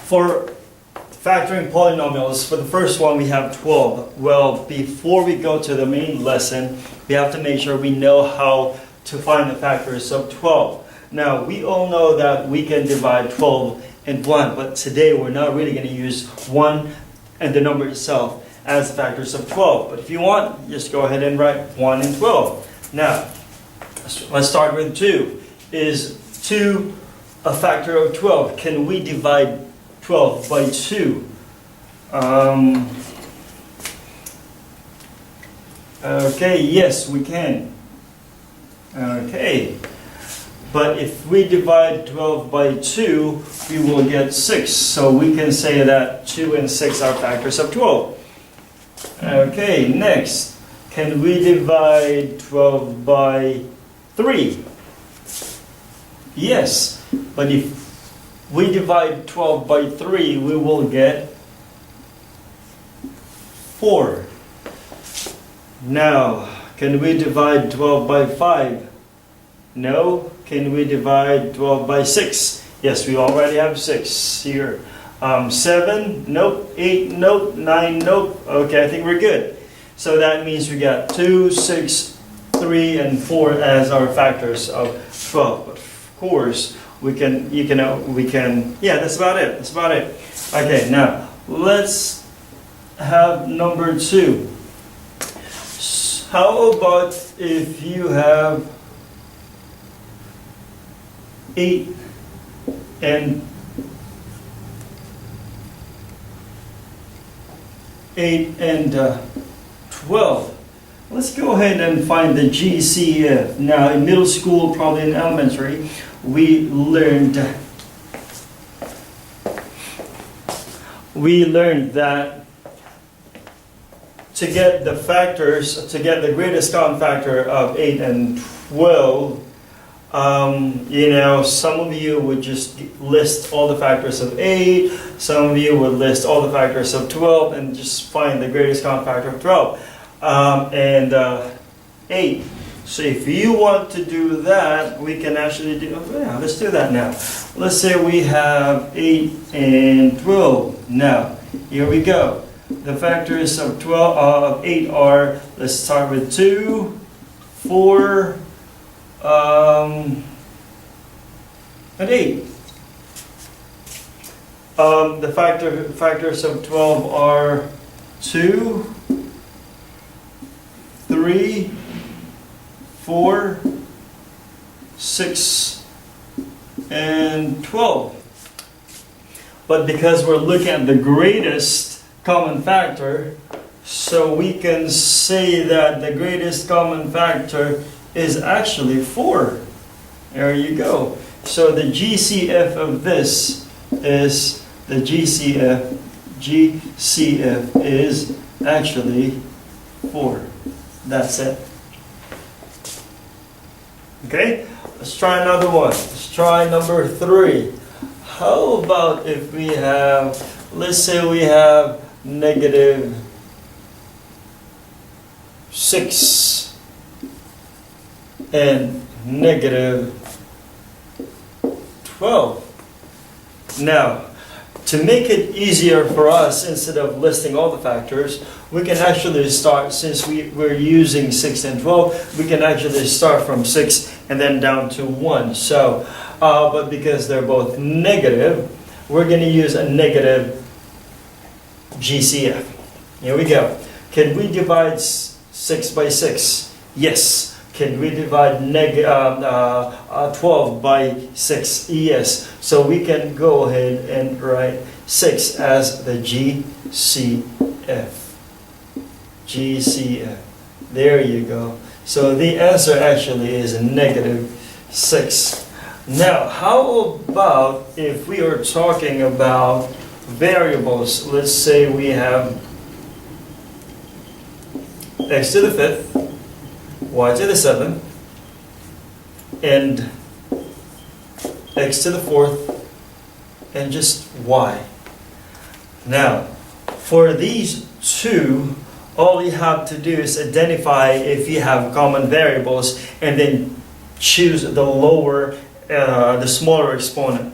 For factoring polynomials, for the first one we have 12. Well, before we go to the main lesson, we have to make sure we know how to find the factors of 12. Now, we all know that we can divide 12 and 1, but today we're not really going to use 1 and the number itself as factors of 12. But if you want, just go ahead and write 1 and 12. Now, let's start with 2. Is 2 a factor of 12? Can we divide 12 by 2? Okay, yes, we can. Okay. But if we divide 12 by 2, we will get 6. So we can say that 2 and 6 are factors of 12. Okay, next. Can we divide 12 by 3? Yes. But if we divide 12 by 3, we will get 4. Now, can we divide 12 by 5? No. Can we divide 12 by 6? Yes, we already have 6 here. 7? Nope. 8? Nope. 9? Nope. Okay, I think we're good. So that means we got 2, 6, 3, and 4 as our factors of 12. But of course, we can, yeah, that's about it. That's about it. Okay, now, let's have number 2. How about if you have 8 and 12. Let's go ahead and find the GCF. Now, in middle school, probably in elementary, we learned that to get the factors, to get the greatest common factor of 8 and 12, some of you would just list all the factors of 8, some of you would list all the factors of 12 and just find the greatest common factor of 12 and 8. So if you want to do that, we can actually do, yeah, let's do that now. Let's say we have 8 and 12. Now, here we go. The factors of 8 are, let's start with 2, 4, and 8. The factors of 12 are 2, 3, 4, 6, and 12. But because we're looking at the greatest common factor, so we can say that the greatest common factor is actually 4. There you go. So the GCF of this is, the GCF is actually 4. That's it. Okay, let's try another one. Let's try number 3. How about if we have, let's say we have negative 6 and negative 12. Now, to make it easier for us, instead of listing all the factors, we can actually start, since we're using 6 and 12, we can actually start from 6 and then down to 1. So, but because they're both negative, we're going to use a negative GCF. Here we go. Can we divide 6 by 6? Yes. Can we divide 12 by 6? Yes. So we can go ahead and write 6 as the GCF. GCF. There you go. So the answer actually is negative 6. Now, how about if we are talking about variables? Let's say we have x to the 5th, y to the 7th, and x to the 4th, and just y. Now, for these two, all you have to do is identify if you have common variables and then choose the lower, the smaller exponent.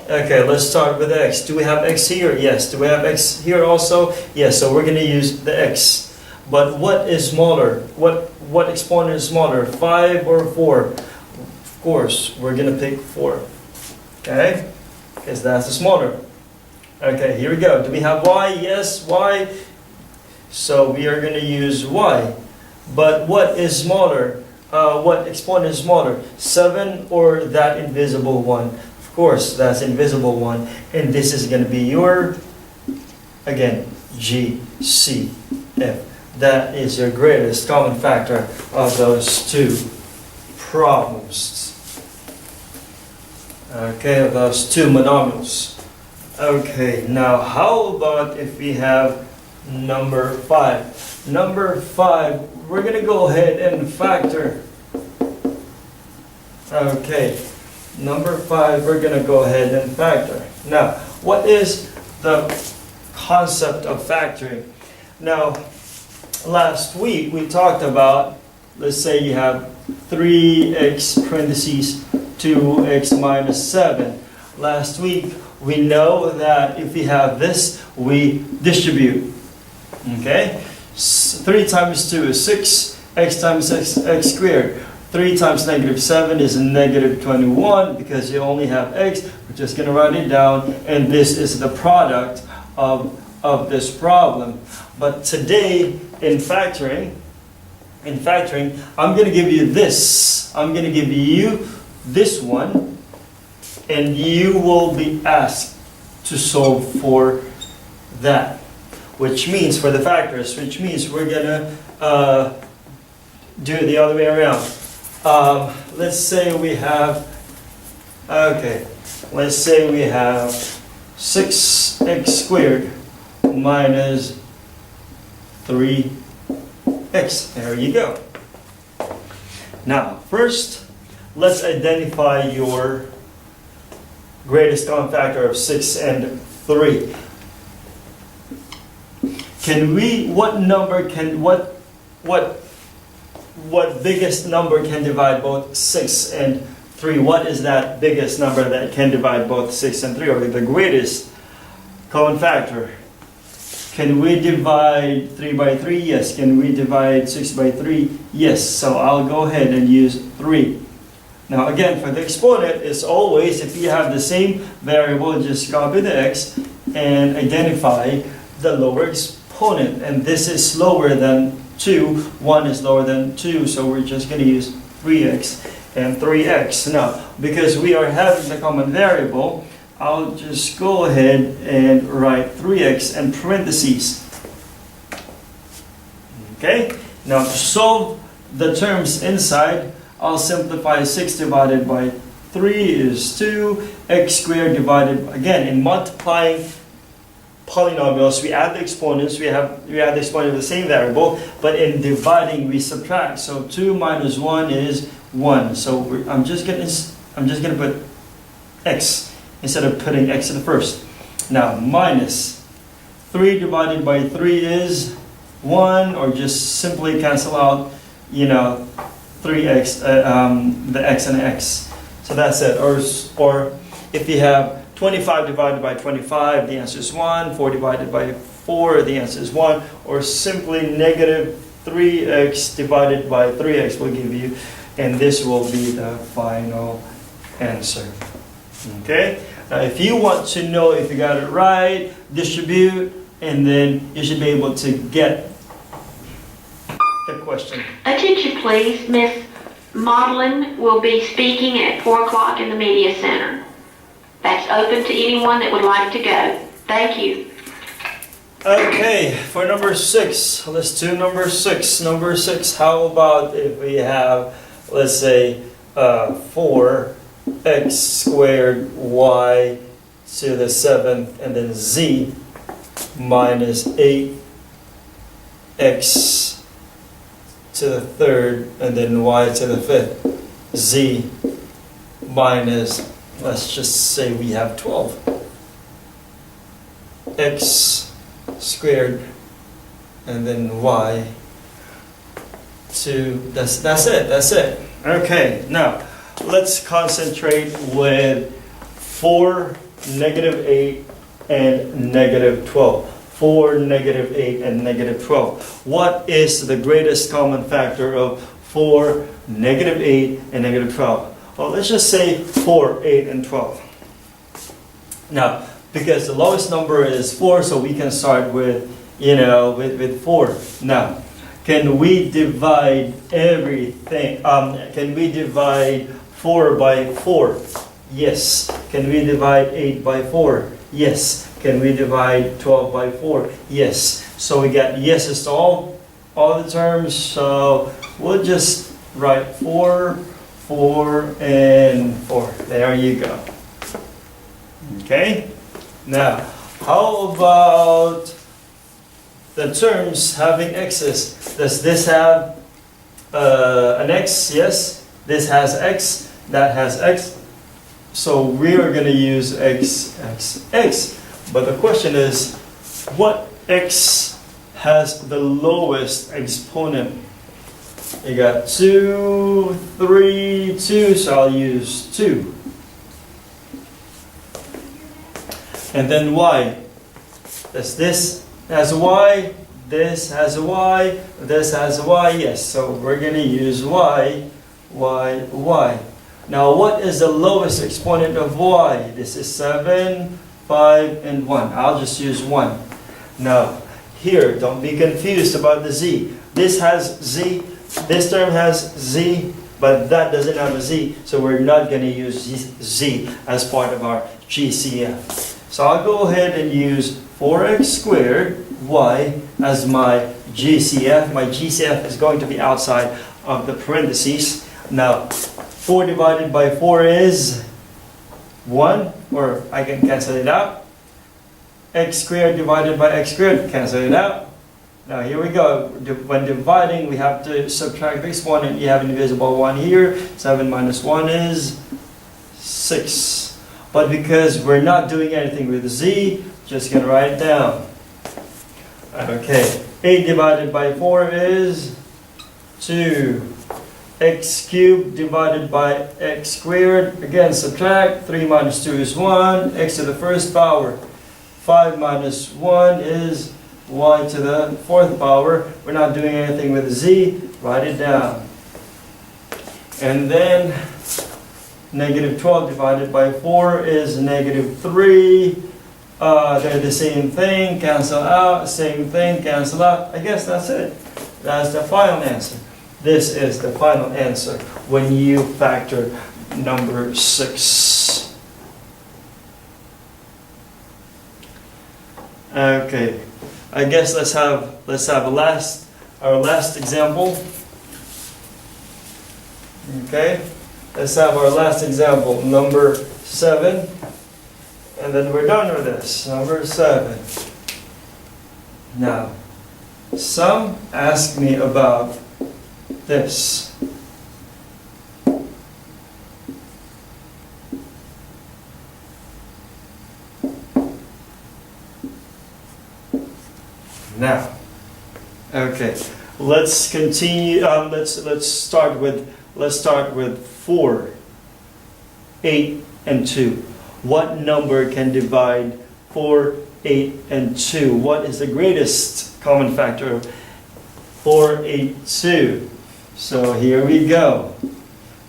Okay, let's start with x. Do we have x here? Yes. Do we have x here also? Yes. So we're going to use the x. But what is smaller? What exponent is smaller? 5 or 4? Of course, we're going to pick 4. Okay? Because that's the smaller. Okay, here we go. Do we have y? Yes, y. So we are going to use y. But what is smaller? What exponent is smaller? 7 or that invisible one? Of course, that's invisible one. And this is going to be your, again, G, C, F. That is your greatest common factor of those two problems. Okay, of those two monomials. Okay, now how about if we have number 5? Number 5, we're going to go ahead and factor. Okay, number 5, we're going to go ahead and factor. Now, what is the concept of factoring? Now, last week we talked about, let's say you have 3x parentheses 2x minus 7. Last week we know that if we have this, we distribute. Okay? 3 times 2 is 6, x times x squared. 3 times negative 7 is negative 21 because you only have x. We're just going to write it down, and this is the product of this problem. But today in factoring, I'm going to give you this. I'm going to give you this one, and you will be asked to solve for that. Which means, for the factors, which means we're going to do it the other way around. Let's say we have, okay, let's say we have 6x squared minus 3x. There you go. Now, first, let's identify your greatest common factor of 6 and 3. Can we, what biggest number can divide both 6 and 3? What is that biggest number that can divide both 6 and 3, or the greatest common factor? Can we divide 3 by 3? Yes. Can we divide 6 by 3? Yes. So I'll go ahead and use 3. Now again, for the exponent, it's always, if you have the same variable, just copy the x and identify the lower exponent. And this is lower than 2. 1 is lower than 2, so we're just going to use 3x and 3x. Now, because we are having the common variable, I'll just go ahead and write 3x in parentheses. Okay? Now, to solve the terms inside, I'll simplify 6 divided by 3 is 2. X squared divided, again, in multiplying polynomials, we add the exponents, we add the exponent of the same variable, but in dividing we subtract. So 2 minus 1 is 1. So I'm just gonna put x instead of putting x in the first. Now minus 3 divided by 3 is 1, or just simply cancel out, 3x, the x and the x. So that's it. Or if you have 25 divided by 25, the answer is 1. 4 divided by 4, the answer is 1. Or simply negative 3x divided by 3x will give you, and this will be the final answer. Okay? Now if you want to know if you got it right, distribute, and then you should be able to get the question. Attention please, Miss Maudlin will be speaking at 4 o'clock in the Media Center. That's open to anyone that would like to go. Thank you. Okay, for number 6, let's do number 6. Number 6, how about if we have, let's say, 4x squared y to the 7th, and then z minus 8x to the 3rd, and then y to the 5th, z minus, let's just say we have 12. X squared and then y to, that's it. Okay, now let's concentrate with 4 negative 8 and negative 12. 4, negative 8, and negative 12. What is the greatest common factor of 4, negative 8, and negative 12? Well, let's just say 4, 8, and 12. Now, because the lowest number is 4, so we can start with, with 4. Now, can we divide everything? Can we divide 4 by 4? Yes. Can we divide 8 by 4? Yes. Can we divide 12 by 4? Yes. So we got yeses to all the terms. So we'll just write 4, 4, and 4. There you go. Okay? Now, how about the terms having x's? Does this have an x? Yes. This has x. That has x. So we are going to use x, x, x. But the question is, what x has the lowest exponent? You got 2, 3, 2, so I'll use 2. And then y. Does this has a y? This has a y? This has a y? Yes, so we're going to use y, y, y. Now what is the lowest exponent of y? This is 7, 5, and 1. I'll just use 1. Now, here, don't be confused about the z. This has z, this term has z, but that doesn't have a z, so we're not going to use z as part of our GCF. So I'll go ahead and use 4x squared y as my GCF. My GCF is going to be outside of the parentheses. Now, 4 divided by 4 is 1, or I can cancel it out. X squared divided by x squared, cancel it out. Now here we go. When dividing, we have to subtract the exponent. You have an invisible 1 here. 7 minus 1 is 6. But because we're not doing anything with z, just going to write it down. Okay. 8 divided by 4 is 2. X cubed divided by x squared. Again, subtract. 3 minus 2 is 1. X to the first power. 5 minus 1 is y to the fourth power. We're not doing anything with z. Write it down. And then negative 12 divided by 4 is negative 3. They're the same thing. Cancel out. Same thing. Cancel out. I guess that's it. That's the final answer. This is the final answer when you factor number 6. Okay, I guess let's have our last example. Okay, let's have our last example, number 7, and then we're done with this. Number 7. Now, some ask me about this. Now, okay, let's continue. Let's start with 4, 8, and 2. What number can divide 4, 8, and 2? What is the greatest common factor of 4, 8, 2? So here we go.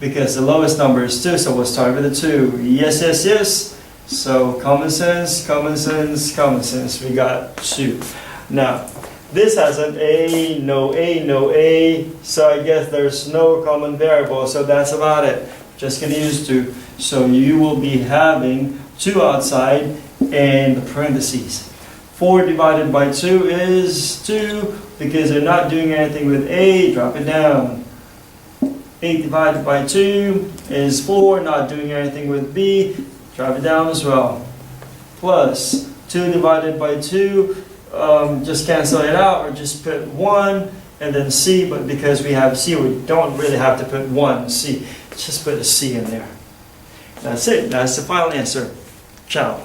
Because the lowest number is 2, so we'll start with the 2. Yes, yes, yes. So common sense, common sense, common sense. We got 2. Now, this has an A, no A, no A. So I guess there's no common variable. So that's about it. Just going to use 2. So you will be having 2 outside and the parentheses. 4 divided by 2 is 2. Because they're not doing anything with A, drop it down. 8 divided by 2 is 4, not doing anything with B, drop it down as well. Plus 2 divided by 2, just cancel it out or just put 1 and then C, but because we have C, we don't really have to put 1 C. Just put a C in there. That's it. That's the final answer. Ciao.